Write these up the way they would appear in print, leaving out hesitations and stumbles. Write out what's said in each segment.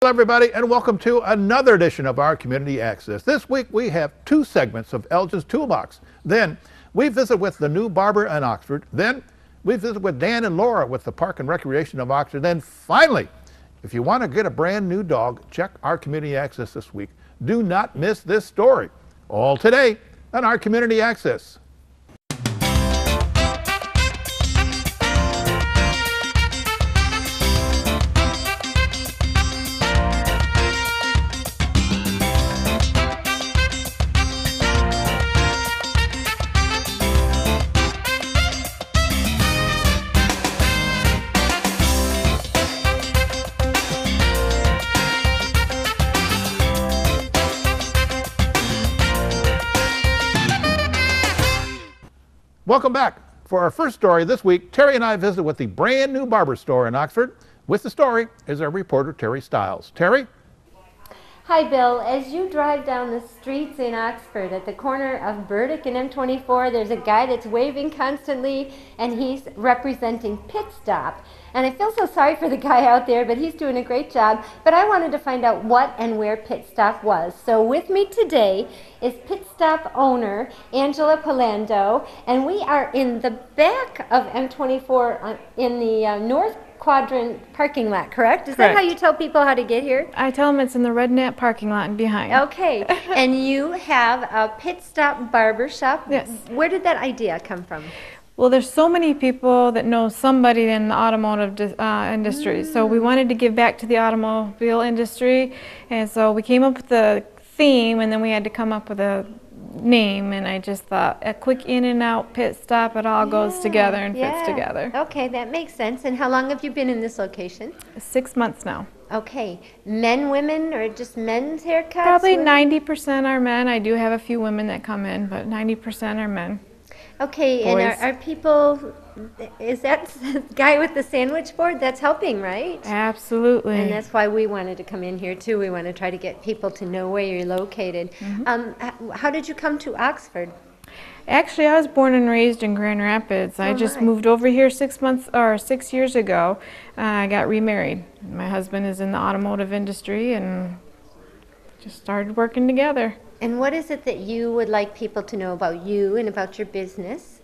Hello everybody, and welcome to another edition of our Community Access. This week we have two segments of Elgin's Toolbox. Then we visit with the new barber in Oxford. Then we visit with Dan and Laura with the Park and Recreation of Oxford. Then finally, if you want to get a brand new dog, check our Community Access this week. Do not miss this story. All today on our Community Access. Welcome back. For our first story this week, Terry and I visit with the brand new barber store in Oxford. With the story is our reporter, Terry Stiles. Terry? Hi, Bill. As you drive down the streets in Oxford at the corner of Burdick and M24, there's a guy that's waving constantly, and he's representing Pit Stop. And I feel so sorry for the guy out there, but he's doing a great job. But I wanted to find out what and where Pit Stop was. So with me today is Pit Stop owner Angela Palando, and we are in the back of M24 in the north quadrant parking lot, correct? Is that how you tell people how to get here? I tell them it's in the Red Nap parking lot and behind. Okay, and you have a Pit Stop barber shop. Yes. Where did that idea come from? Well, there's so many people that know somebody in the automotive industry, so we wanted to give back to the automobile industry, and so we came up with the theme, and then we had to come up with a name, and I just thought a quick in and out pit stop, it all goes together and fits together. Okay, that makes sense. And how long have you been in this location? 6 months now. Okay, men, women, or just men's haircuts? Probably 90% are men. I do have a few women that come in, but 90% are men. Okay, Boys. and are people, is that the guy with the sandwich board? That's helping, right? Absolutely. And that's why we wanted to come in here too. We want to try to get people to know where you're located. How did you come to Oxford? Actually, I was born and raised in Grand Rapids. I just moved over here 6 years ago. I got remarried. My husband is in the automotive industry and just started working together. And what is it that you would like people to know about you and about your business?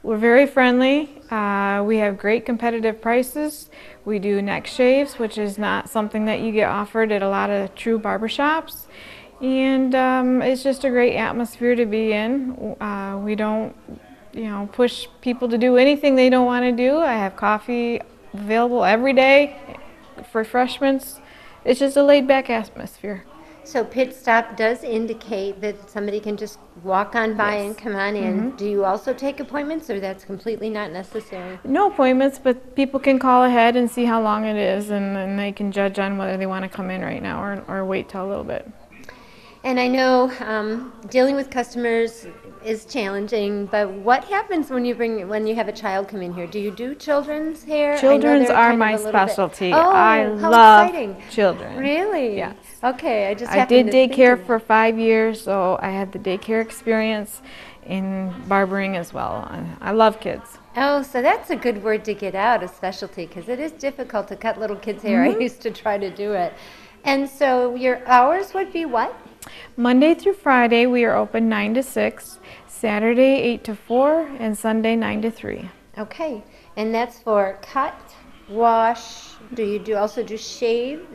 We're very friendly. We have great competitive prices. We do neck shaves, which is not something that you get offered at a lot of true barbershops. And it's just a great atmosphere to be in. We don't, push people to do anything they don't want to do. I have coffee available every day for refreshments. It's just a laid-back atmosphere. So Pit Stop does indicate that somebody can just walk on by and come on in. Do you also take appointments, or that's completely not necessary? No appointments, but people can call ahead and see how long it is, and then they can judge on whether they want to come in right now or wait till a little bit. And I know dealing with customers is challenging, but what happens when you have a child come in here? Do you do children's hair? Children's are my specialty. Oh, I how love exciting. children. Really? Yes. Okay, I just I happened did to think daycare of for 5 years, so I had the daycare experience in barbering as well. I love kids. Oh, so that's a good word to get out, a specialty, because it is difficult to cut little kids' hair. I used to try to do it. And so your hours would be what? Monday through Friday, we are open 9 to 6, Saturday 8 to 4, and Sunday 9 to 3. Okay, and that's for cut, wash. Do you also do shave?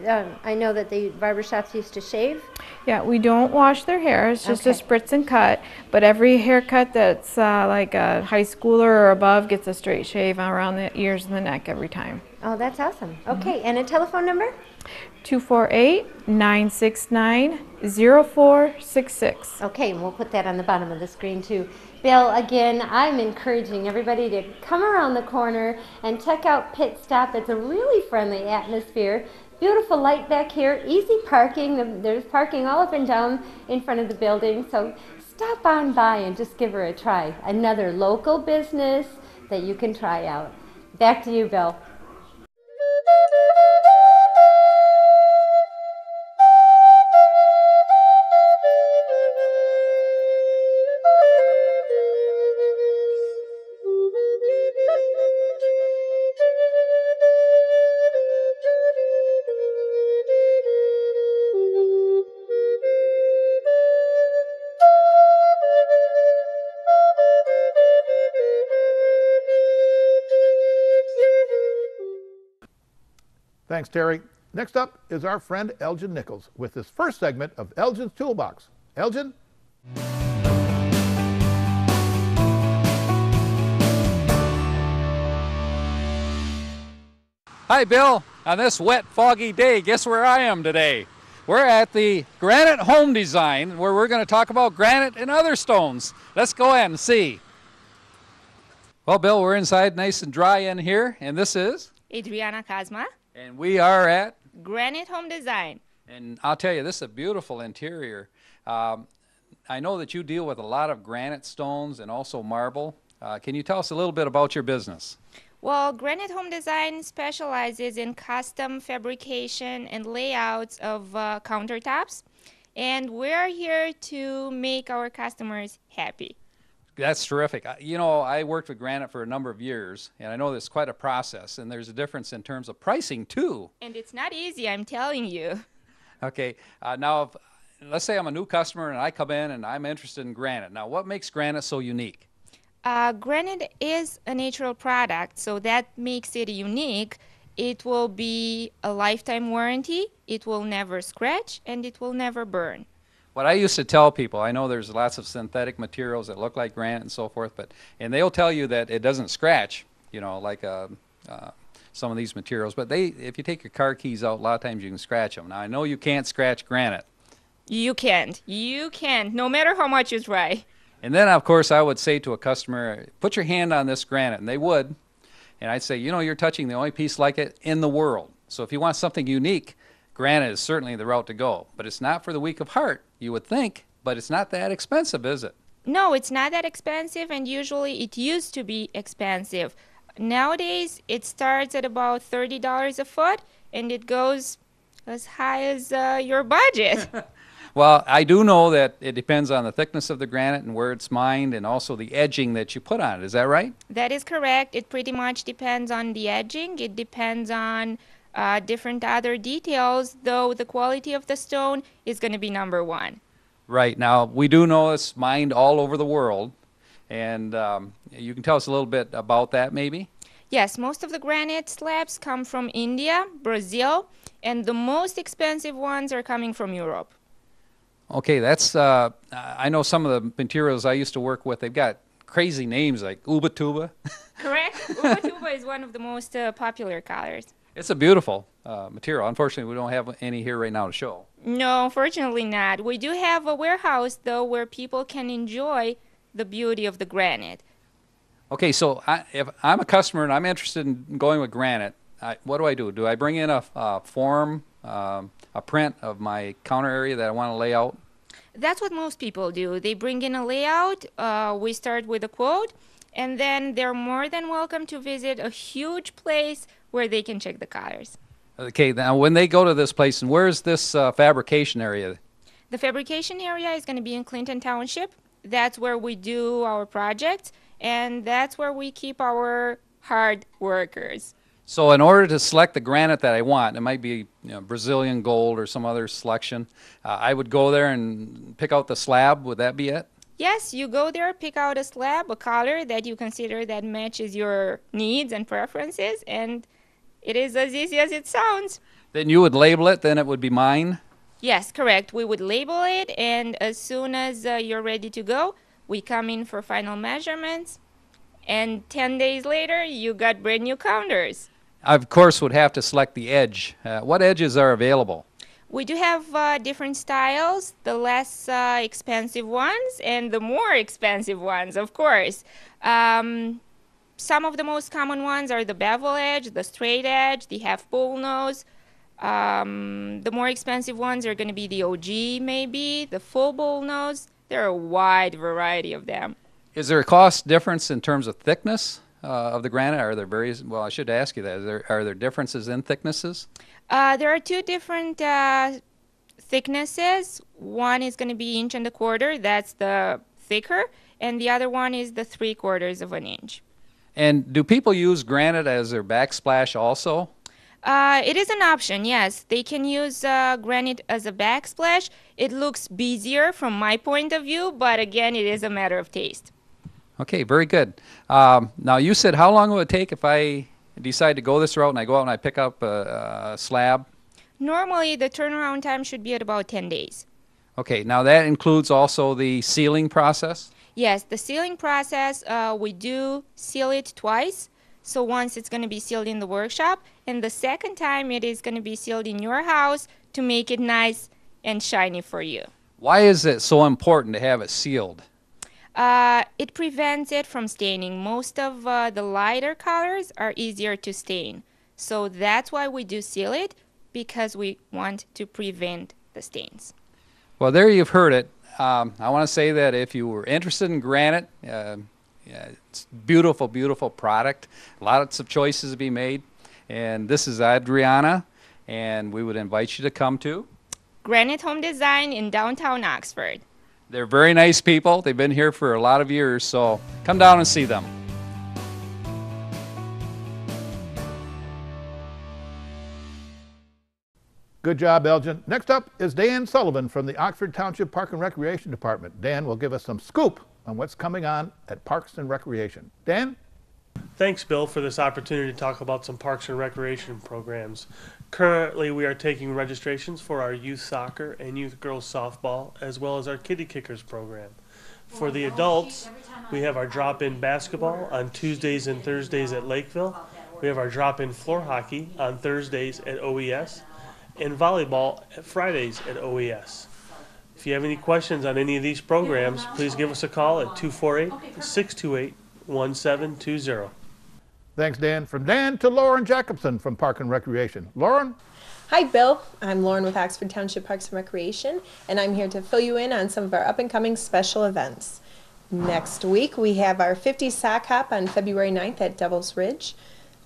I know that the barbershops used to shave. Yeah, we don't wash their hair. It's just a spritz and cut. But every haircut that's like a high schooler or above gets a straight shave around the ears and the neck every time. Oh, that's awesome. Okay, and a telephone number? 248-969-0466. Okay, and we'll put that on the bottom of the screen too. Bill, again, I'm encouraging everybody to come around the corner and check out Pit Stop. It's a really friendly atmosphere. Beautiful light back here, easy parking. There's parking all up and down in front of the building. So stop on by and just give her a try. Another local business that you can try out. Back to you, Bill. Thanks, Terry. Next up is our friend Elgin Nichols with this first segment of Elgin's Toolbox. Elgin? Hi, Bill. On this wet, foggy day, guess where I am today? We're at the Granite Home Design, where we're going to talk about granite and other stones. Let's go ahead and see. Well, Bill, we're inside nice and dry in here, and this is? Adriana Kazma, And we are at? Granite Home Design. And I'll tell you, this is a beautiful interior. I know that you deal with a lot of granite stones and also marble. Can you tell us a little bit about your business? Well, Granite Home Design specializes in custom fabrication and layouts of countertops, and we're here to make our customers happy. That's terrific. You know, I worked with granite for a number of years, and I know there's quite a process, and there's a difference in terms of pricing, too. And it's not easy, I'm telling you. Okay, now, let's say I'm a new customer, and I come in, and I'm interested in granite. Now, what makes granite so unique? Granite is a natural product, so that makes it unique. It will be a lifetime warranty, it will never scratch, and it will never burn. What I used to tell people, I know there's lots of synthetic materials that look like granite and so forth, and they'll tell you that it doesn't scratch, you know, like some of these materials. But if you take your car keys out, a lot of times you can scratch them. Now, I know you can't scratch granite. You can't, no matter how much you try. And then, of course, I would say to a customer, put your hand on this granite, and they would. And I'd say, you know, you're touching the only piece like it in the world. So if you want something unique, granite is certainly the route to go. But it's not for the weak of heart, you would think, but it's not that expensive, is it? No, it's not that expensive, and usually it used to be expensive. Nowadays, it starts at about $30 a foot, and it goes as high as your budget. Well, I do know that it depends on the thickness of the granite and where it's mined and also the edging that you put on it. Is that right? That is correct. It pretty much depends on the edging. It depends on different other details, though the quality of the stone is going to be number one. Right. Now, we do know it's mined all over the world, and you can tell us a little bit about that maybe? Yes, most of the granite slabs come from India, Brazil, and the most expensive ones are coming from Europe. Okay, that's, I know some of the materials I used to work with, they've got crazy names like Ubatuba. Correct. Ubatuba is one of the most popular colors. It's a beautiful material. Unfortunately, we don't have any here right now to show. No, unfortunately not. We do have a warehouse, though, where people can enjoy the beauty of the granite. Okay, so if I'm a customer and I'm interested in going with granite, what do? Do I bring in a form, a print of my counter area that I want to lay out? That's what most people do. They bring in a layout, we start with a quote, and then they're more than welcome to visit a huge place where they can check the colors. Okay, now when they go to this place, and where's this fabrication area? The fabrication area is going to be in Clinton Township. That's where we do our projects, and that's where we keep our hard workers. So in order to select the granite that I want, it might be Brazilian gold or some other selection, I would go there and pick out the slab. Would that be it? Yes, you go there, pick out a slab, a color that you consider that matches your needs and preferences, and it is as easy as it sounds. Then you would label it, then it would be mine? Yes, correct. We would label it, and as soon as you're ready to go, we come in for final measurements, and 10 days later, you got brand new counters. I, of course, would have to select the edge. What edges are available? We do have different styles, the less expensive ones and the more expensive ones, of course. Some of the most common ones are the bevel edge, the straight edge, the half bull nose. The more expensive ones are going to be the OG, maybe, the full bull nose. There are a wide variety of them. Is there a cost difference in terms of thickness of the granite? Are there various? Well, I should ask you that. Are there differences in thicknesses? There are two different thicknesses. One is going to be 1.25 inches. That's the thicker, and the other one is the 3/4 of an inch. And do people use granite as their backsplash also? It is an option, yes. They can use granite as a backsplash. It looks busier from my point of view, but again, it is a matter of taste. Okay, very good. Now, you said how long it would take if I decide to go this route and I go out and I pick up a slab? Normally, the turnaround time should be at about 10 days. Okay, now that includes also the sealing process? Yes, the sealing process, we do seal it twice. So once it's going to be sealed in the workshop, and the second time it is going to be sealed in your house to make it nice and shiny for you. Why is it so important to have it sealed? It prevents it from staining. Most of the lighter colors are easier to stain. So that's why we do seal it, because we want to prevent the stains. Well, there you've heard it. I want to say that if you were interested in granite, it's beautiful, beautiful product. Lots of choices to be made. And this is Adriana, and we would invite you to come to Granite Home Design in downtown Oxford. They're very nice people. They've been here for a lot of years, so come down and see them. Good job, Elgin. Next up is Dan Sullivan from the Oxford Township Park and Recreation Department. Dan will give us some scoop on what's coming on at Parks and Recreation. Dan? Thanks, Bill, for this opportunity to talk about some parks and recreation programs. Currently, we are taking registrations for our youth soccer and youth girls softball, as well as our kitty kickers program. For the adults, we have our drop-in basketball on Tuesdays and Thursdays at Lakeville. We have our drop-in floor hockey on Thursdays at OES, and volleyball at Fridays at OES. If you have any questions on any of these programs, please give us a call at 248-628-1720. Thanks, Dan. From Dan to Lauren Jacobson from Park and Recreation. Lauren? Hi, Bill. I'm Lauren with Oxford Township Parks and Recreation, and I'm here to fill you in on some of our up-and-coming special events. Next week, we have our 50 sock hop on February 9th at Devil's Ridge.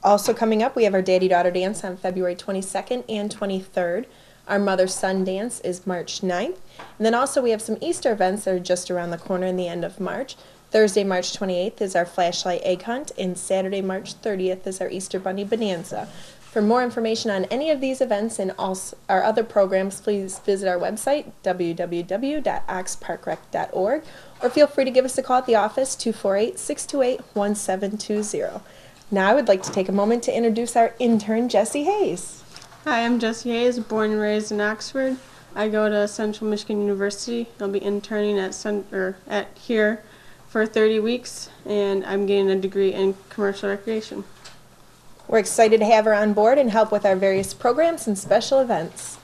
Also coming up, we have our daddy-daughter dance on February 22nd and 23rd. Our mother-son dance is March 9th. And then also we have some Easter events that are just around the corner in the end of March. Thursday, March 28th is our flashlight egg hunt, and Saturday, March 30th is our Easter Bunny Bonanza. For more information on any of these events and also our other programs, please visit our website, www.oxparkrec.org, or feel free to give us a call at the office, 248-628-1720. Now I would like to take a moment to introduce our intern, Jessie Hayes. Hi, I'm Jessie Hayes, born and raised in Oxford. I go to Central Michigan University. I'll be interning at here for 30 weeks, and I'm getting a degree in commercial recreation. We're excited to have her on board and help with our various programs and special events.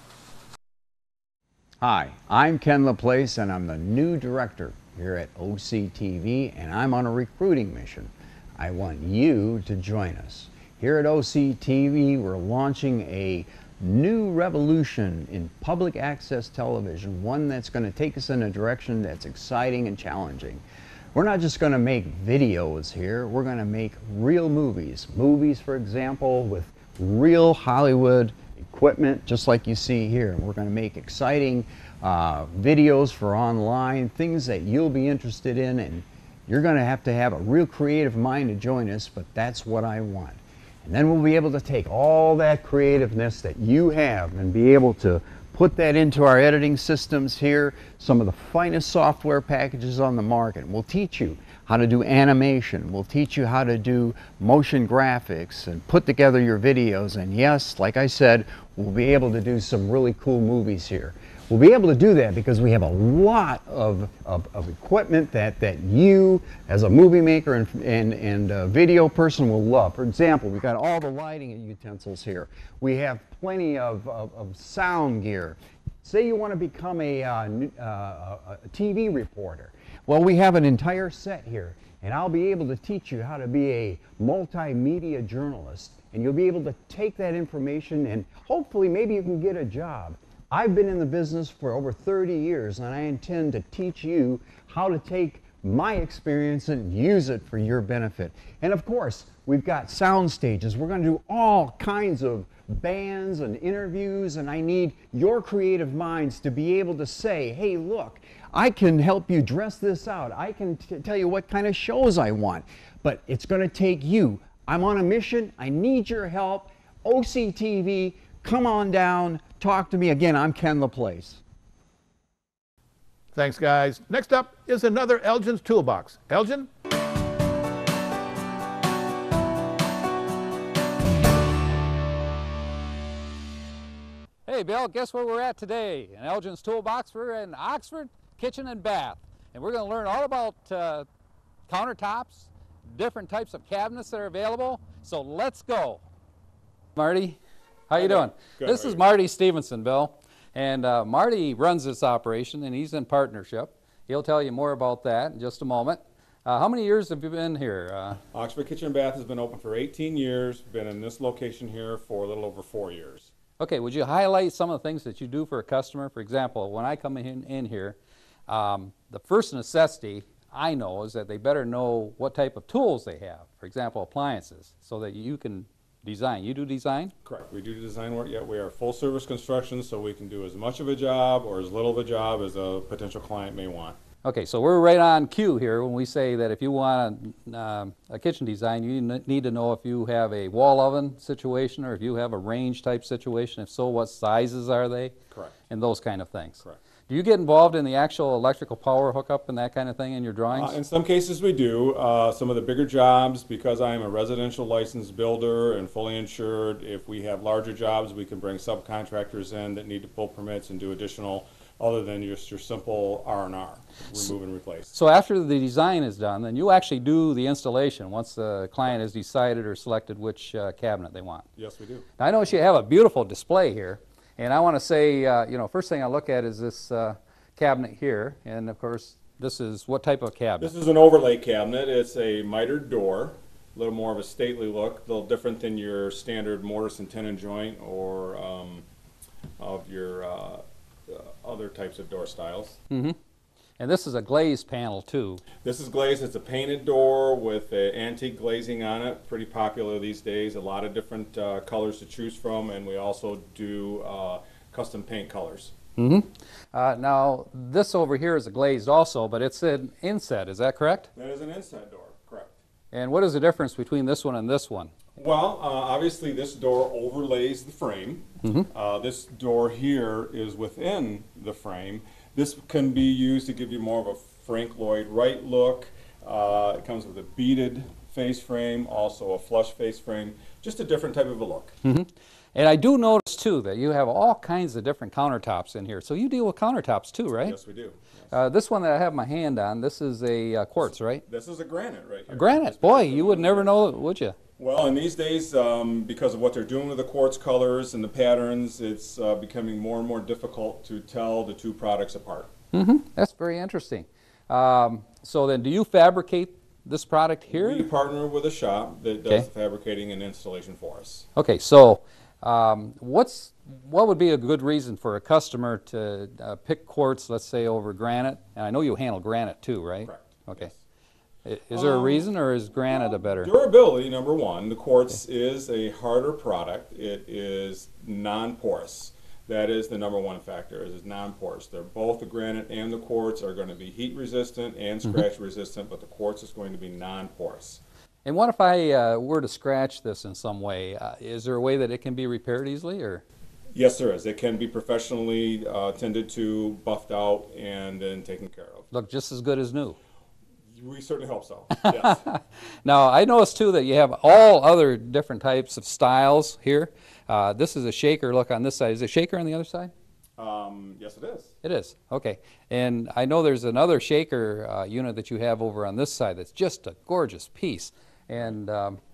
Hi, I'm Ken LaPlace, and I'm the new director here at OCTV, and I'm on a recruiting mission. I want you to join us. Here at OCTV, we're launching a new revolution in public access television, one that's going to take us in a direction that's exciting and challenging. We're not just going to make videos here, we're going to make real movies. Movies, for example, with real Hollywood equipment, just like you see here. We're going to make exciting videos for online, things that you'll be interested in, and you're going to have a real creative mind to join us, but that's what I want. And then we'll be able to take all that creativeness that you have and be able to put that into our editing systems here, some of the finest software packages on the market. We'll teach you how to do animation. We'll teach you how to do motion graphics and put together your videos. And yes, like I said, we'll be able to do some really cool movies here. We'll be able to do that because we have a lot of equipment that you, as a movie maker and video person, will love. For example, we've got all the lighting utensils here. We have plenty of sound gear. Say you want to become a TV reporter. Well, we have an entire set here, and I'll be able to teach you how to be a multimedia journalist, and you'll be able to take that information and hopefully maybe you can get a job. I've been in the business for over 30 years, and I intend to teach you how to take my experience and use it for your benefit. And of course, we've got sound stages. We're going to do all kinds of bands and interviews, and I need your creative minds to be able to say, hey, look, I can help you dress this out. I can tell you what kind of shows I want, but it's going to take you. I'm on a mission. I need your help. OCTV, come on down. Talk to me. Again, I'm Ken LaPlace. Thanks, guys. Next up is another Elgin's Toolbox. Elgin? Okay, Bill, guess where we're at today? In Elgin's Toolbox. We're in Oxford Kitchen and Bath. And we're going to learn all about countertops, different types of cabinets that are available. So let's go. Marty, how you doing? Good. This is Marty Stevenson, Bill. And Marty runs this operation, and he's in partnership. He'll tell you more about that in just a moment. How many years have you been here? Oxford Kitchen and Bath has been open for 18 years, been in this location here for a little over 4 years. Okay, would you highlight some of the things that you do for a customer? For example, when I come in here, the first necessity I know is that they better know what type of tools they have. For example, appliances, so that you can design. You do design? Correct. We do design work. Yeah, we are full service construction, so we can do as much of a job or as little of a job as a potential client may want. Okay, so we're right on cue here when we say that if you want a kitchen design, you need to know if you have a wall oven situation or if you have a range type situation. If so, what sizes are they? Correct. And those kind of things. Correct. Do you get involved in the actual electrical power hookup and that kind of thing in your drawings? In some cases we do. Some of the bigger jobs, because I am a residential licensed builder and fully insured, if we have larger jobs, we can bring subcontractors in that need to pull permits and do additional, other than just your simple R&R, remove and replace. So after the design is done, then you actually do the installation once the client has decided or selected which cabinet they want. Yes, we do. Now, I notice you have a beautiful display here, and I want to say, you know, first thing I look at is this cabinet here, and of course, this is what type of cabinet? This is an overlay cabinet. It's a mitered door, a little more of a stately look, a little different than your standard mortise and tenon joint or of your other types of door styles. Mm-hmm. And this is a glazed panel too. This is glazed. It's a painted door with antique glazing on it. Pretty popular these days. A lot of different colors to choose from, and we also do custom paint colors. Mm-hmm. Now, this over here is a glazed also, but it's an inset. Is that correct? That is an inset door, correct. And what is the difference between this one and this one? Well, obviously this door overlays the frame. Mm-hmm. This door here is within the frame. This can be used to give you more of a Frank Lloyd Wright look. It comes with a beaded face frame, also a flush face frame, just a different type of a look. Mm-hmm. And I do notice too that you have all kinds of different countertops in here. So you deal with countertops too, right? Yes, we do. Yes. This one that I have my hand on, this is a quartz, right? This is a granite right here. A granite? Boy, you would never know, would you? Well, in these days, because of what they're doing with the quartz colors and the patterns, it's becoming more and more difficult to tell the two products apart. Mm-hmm. That's very interesting. So then, do you fabricate this product here? We partner with a shop that does the fabricating and installation for us. Okay, so what would be a good reason for a customer to pick quartz, let's say, over granite? And I know you handle granite too, right? Correct. Okay. Yes. Is there a reason, or is granite a better? Durability, number one. The quartz is a harder product. It is non-porous. That is the number one factor, is it's non-porous. They're both, the granite and the quartz are going to be heat resistant and scratch resistant, but the quartz is going to be non-porous. And what if I were to scratch this in some way? Is there a way that it can be repaired easily, or? Yes, there is. It can be professionally tended to, buffed out, and then taken care of. Look just as good as new. We certainly hope so, yes. Now, I noticed too that you have all other different types of styles here. This is a shaker look on this side. Is it a shaker on the other side? Yes, it is. It is, okay. And I know there's another shaker unit that you have over on this side that's just a gorgeous piece. And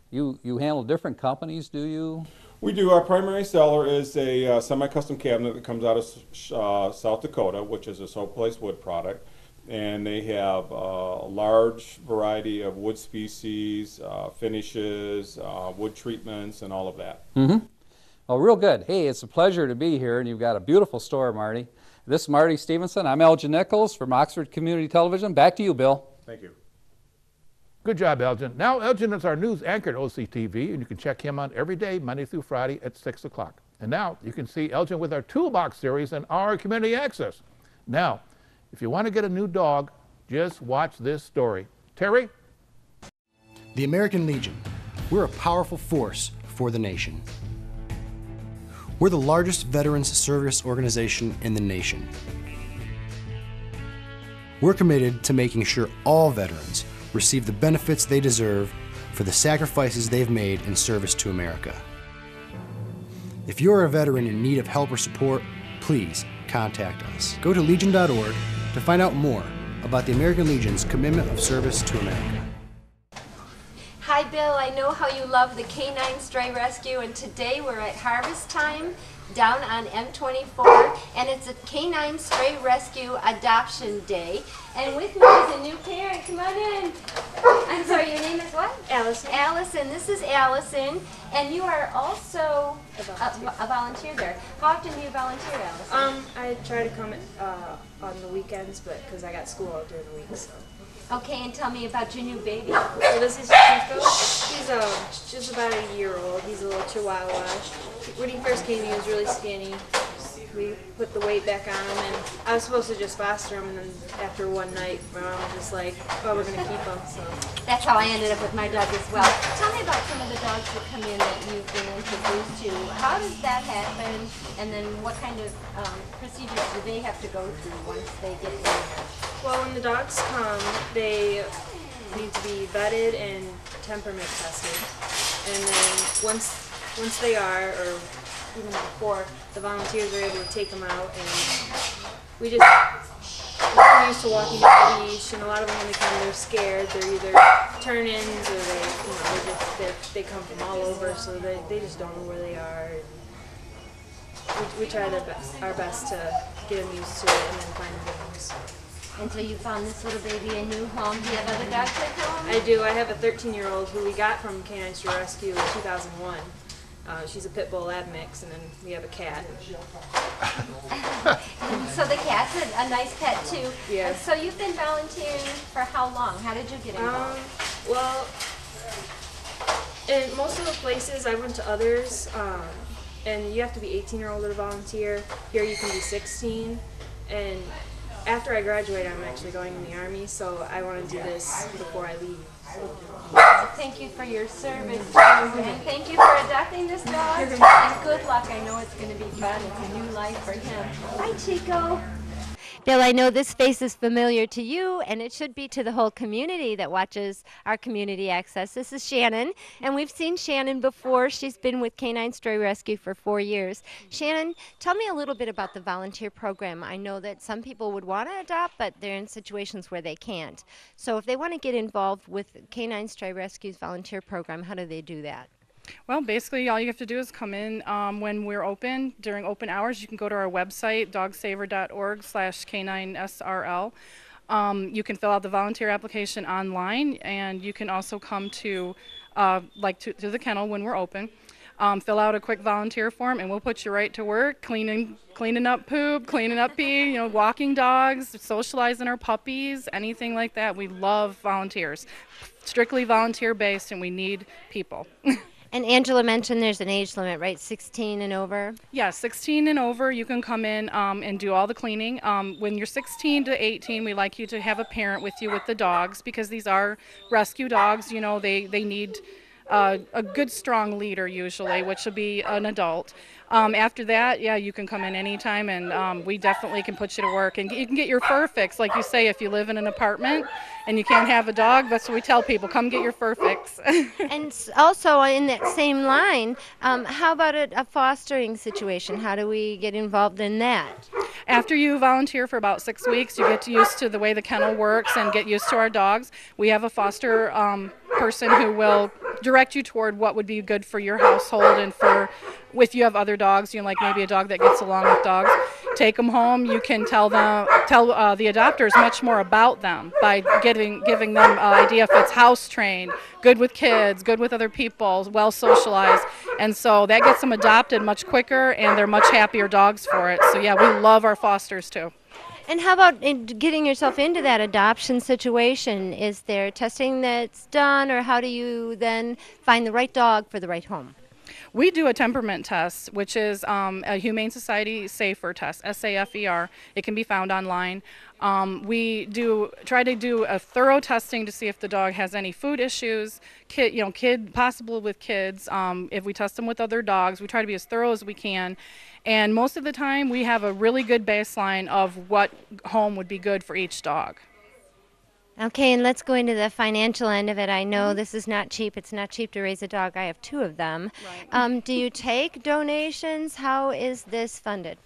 you handle different companies, do you? We do. Our primary seller is a semi-custom cabinet that comes out of South Dakota, which is a Soap Place wood product. And they have a large variety of wood species, finishes, wood treatments, and all of that. Mm-hmm. Well, real good. Hey, it's a pleasure to be here, and you've got a beautiful store, Marty. This is Marty Stevenson. I'm Elgin Nichols from Oxford Community Television. Back to you, Bill. Thank you. Good job, Elgin. Now, Elgin is our news anchor at OCTV, and you can check him on every day, Monday through Friday at 6 o'clock. And now you can see Elgin with our Toolbox series and our Community Access. Now, if you want to get a new dog, just watch this story. Terry? The American Legion. We're a powerful force for the nation. We're the largest veterans service organization in the nation. We're committed to making sure all veterans receive the benefits they deserve for the sacrifices they've made in service to America. If you're a veteran in need of help or support, please contact us. Go to legion.org to find out more about the American Legion's commitment of service to America. Hi Bill, I know how you love the Canine Stray Rescue, and today we're at harvest time down on M24, and it's a Canine Stray Rescue Adoption Day. And with me is a new parent. Come on in. I'm sorry, your name is what? Allison. Allison. This is Allison, and you are also a volunteer there. How often do you volunteer, Allison? I try to come on the weekends, but because I got school out during the week, so. Okay, and tell me about your new baby. So this is Chico. He's just about a year old. He's a little Chihuahua. When he first came, he was really skinny. We put the weight back on him, and I was supposed to just foster him, and then after one night, my mom was just like, "Oh, we're gonna keep him." So that's how I ended up with my dog as well. Tell me about some of the dogs that come in that you've been introduced to. How does that happen, and then what kind of procedures do they have to go through once they get in there? Well, when the dogs come, they need to be vetted and temperament tested, and then once they are, or even before, the volunteers are able to take them out, and we're used to walking up the leash, and a lot of them when they come, they're scared. They're either turn-ins or they come from all over, so they just don't know where they are. We try our best to get them used to it and then find them homes. And so you found this little baby a new home. Do you have other dogs at home? I do. I have a 13-year-old who we got from Canine Stray Rescue in 2001. She's a pit bull lab mix, and then we have a cat. So the cat's a nice pet too. Yeah. So you've been volunteering for how long? How did you get involved? Well, in most of the places I went to others, and you have to be 18-year-old to volunteer. Here you can be 16, and after I graduate, I'm actually going in the Army, so I want to do this before I leave. Thank you for your service, and thank you for adopting this dog, and good luck. I know it's going to be fun. It's a new life for him. Hi, Chico. Bill, I know this face is familiar to you, and it should be to the whole community that watches our Community Access. This is Shannon, and we've seen Shannon before. She's been with Canine Stray Rescue for 4 years. Shannon, tell me a little bit about the volunteer program. I know that some people would want to adopt, but they're in situations where they can't. So if they want to get involved with Canine Stray Rescue's volunteer program, how do they do that? Well, basically, all you have to do is come in when we're open. During open hours, you can go to our website, dogsaver.org/K9SRL. You can fill out the volunteer application online, and you can also come to the kennel when we're open. Fill out a quick volunteer form, and we'll put you right to work, cleaning up poop, cleaning up pee, walking dogs, socializing our puppies, anything like that. We love volunteers. Strictly volunteer-based, and we need people. And Angela mentioned there's an age limit, right? 16 and over? Yeah, 16 and over, you can come in and do all the cleaning. When you're 16 to 18, we like you to have a parent with you with the dogs, because these are rescue dogs. They need a good, strong leader usually, which will be an adult. After that, yeah, you can come in anytime, and we definitely can put you to work. And you can get your fur fix, like you say, if you live in an apartment and you can't have a dog. That's what we tell people: come get your fur fix. And also in that same line, how about a fostering situation? How do we get involved in that? After you volunteer for about 6 weeks, you get used to the way the kennel works and get used to our dogs. We have a foster person who will direct you toward what would be good for your household, and if you have other dogs, like maybe a dog that gets along with dogs, take them home. You can tell the adopters much more about them by giving them an idea if it's house trained, good with kids, good with other people, well socialized, and so that gets them adopted much quicker, and they're much happier dogs for it. So yeah, we love our fosters too. And how about getting yourself into that adoption situation? Is there testing that's done, or how do you then find the right dog for the right home? We do a temperament test, which is a Humane Society SAFER test, SAFER. It can be found online. We try to do a thorough testing to see if the dog has any food issues, possible with kids. If we test them with other dogs, we try to be as thorough as we can. And most of the time, we have a really good baseline of what home would be good for each dog. Okay, and let's go into the financial end of it. I know this is not cheap. It's not cheap to raise a dog. I have 2 of them. Right. Do you take donations? How is this funded?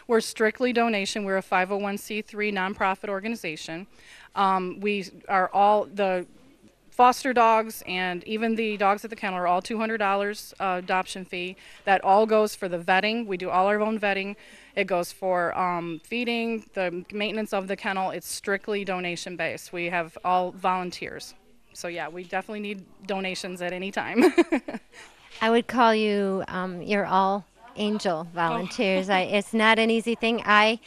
We're strictly donation. We're a 501c3 nonprofit organization. We are all the foster dogs and even the dogs at the kennel are all $200 adoption fee. That all goes for the vetting. We do all our own vetting. It goes for feeding, the maintenance of the kennel. It's strictly donation based. We have all volunteers. So yeah, we definitely need donations at any time. I would call you your all angel volunteers. It's not an easy thing. I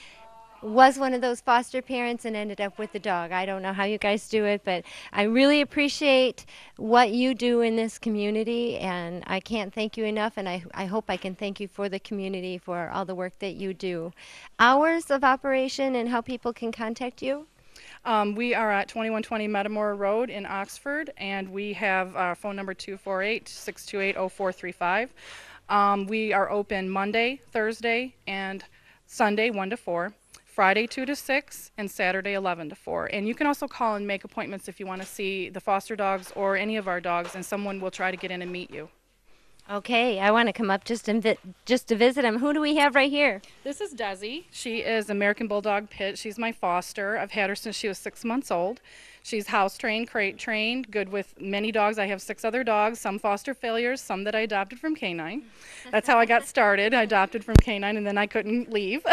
was one of those foster parents and ended up with the dog. I don't know how you guys do it, but I really appreciate what you do in this community, and I can't thank you enough, and I hope I can thank you for the community for all the work that you do. Hours of operation and how people can contact you? We are at 2120 Metamora Road in Oxford, and we have our phone number 248-628-0435. We are open Monday, Thursday, and Sunday 1 to 4. Friday 2 to 6, and Saturday 11 to 4. And you can also call and make appointments if you want to see the foster dogs or any of our dogs, and someone will try to get in and meet you. Okay, I want to come up just to visit them. Who do we have right here? This is Desi. She is American Bulldog Pit. She's my foster. I've had her since she was 6 months old. She's house trained, crate trained, good with many dogs. I have 6 other dogs, some foster failures, some that I adopted from Canine. That's how I got started. I adopted from Canine and then I couldn't leave.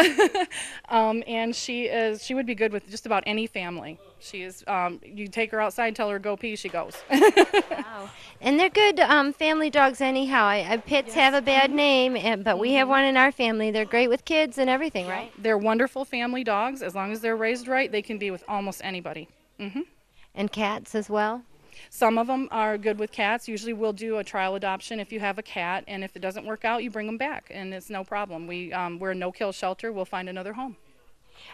And she would be good with just about any family. She is, you take her outside, tell her go pee, she goes. Wow. And they're good family dogs anyhow. Pits have a bad name, but we have one in our family. They're great with kids and everything, right? They're wonderful family dogs. As long as they're raised right, they can be with almost anybody. And cats as well? Some of them are good with cats. Usually we'll do a trial adoption if you have a cat, and if it doesn't work out, you bring them back, and it's no problem. We're a no-kill shelter. We'll find another home.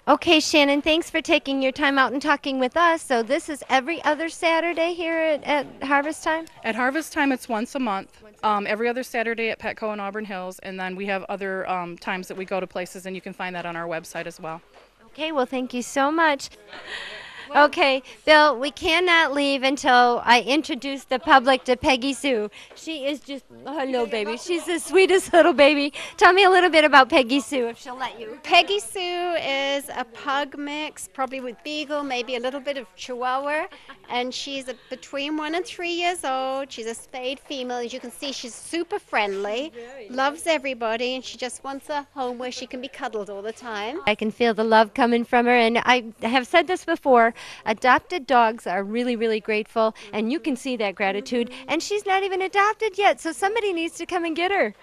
Okay, Shannon, thanks for taking your time out and talking with us. So this is every other Saturday here at Harvest Time? At Harvest Time, it's once a month. Every other Saturday at Petco in Auburn Hills, and then we have other times that we go to places, and you can find that on our website as well. Okay, well, thank you so much. Okay, Bill, we cannot leave until I introduce the public to Peggy Sue. She is just, hello, baby. She's the sweetest little baby. Tell me a little bit about Peggy Sue, if she'll let you. Peggy Sue is a pug mix, probably with beagle, maybe a little bit of chihuahua, and she's between 1 and 3 years old. She's a spayed female. As you can see, she's super friendly, loves everybody, and she just wants a home where she can be cuddled all the time. I can feel the love coming from her, and I have said this before. Adopted dogs are really, really grateful, and you can see that gratitude. And she's not even adopted yet, so somebody needs to come and get her.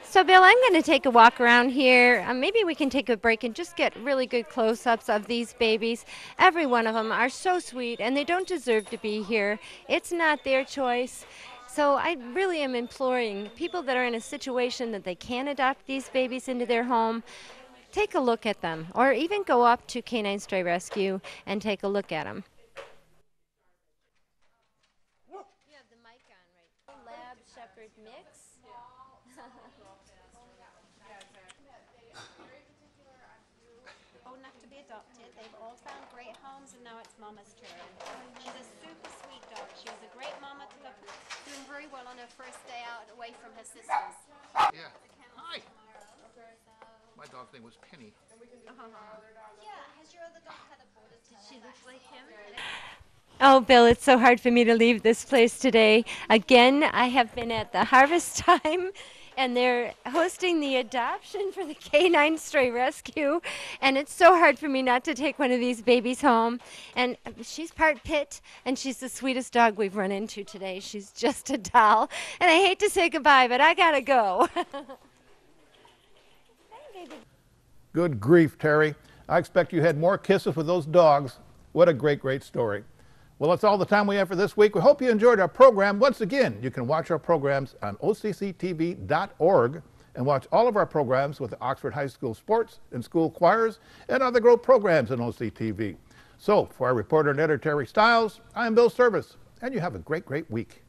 So, Bill, I'm going to take a walk around here. Maybe we can take a break and just get really good close-ups of these babies. Every one of them are so sweet, and they don't deserve to be here. It's not their choice. So I really am imploring people that are in a situation that they can adopt these babies into their home, take a look at them, or even go up to Canine Stray Rescue and take a look at them. You have the mic on, right? Lab Shepherd mix. Old enough to be adopted. They've all found great homes, and now it's Mama's turn. She's a super sweet dog. She was a great mama, doing very well on her first day out away from her sisters. Yeah. Hi. My dog's name was Penny. Yeah, has your other dog had a border? Did she look like him? Oh, Bill, it's so hard for me to leave this place today. Again, I have been at the Harvest Time, and they're hosting the adoption for the Canine Stray Rescue, and it's so hard for me not to take one of these babies home. And she's part pit, and she's the sweetest dog we've run into today. She's just a doll, and I hate to say goodbye, but I gotta go. Good grief, Terry. I expect you had more kisses with those dogs. What a great, great story. Well, that's all the time we have for this week. We hope you enjoyed our program. Once again, you can watch our programs on OCCTV.org and watch all of our programs with the Oxford High School Sports and School Choirs and other great programs on OCTV. So, for our reporter and editor, Terry Stiles, I am Bill Service, and you have a great, great week.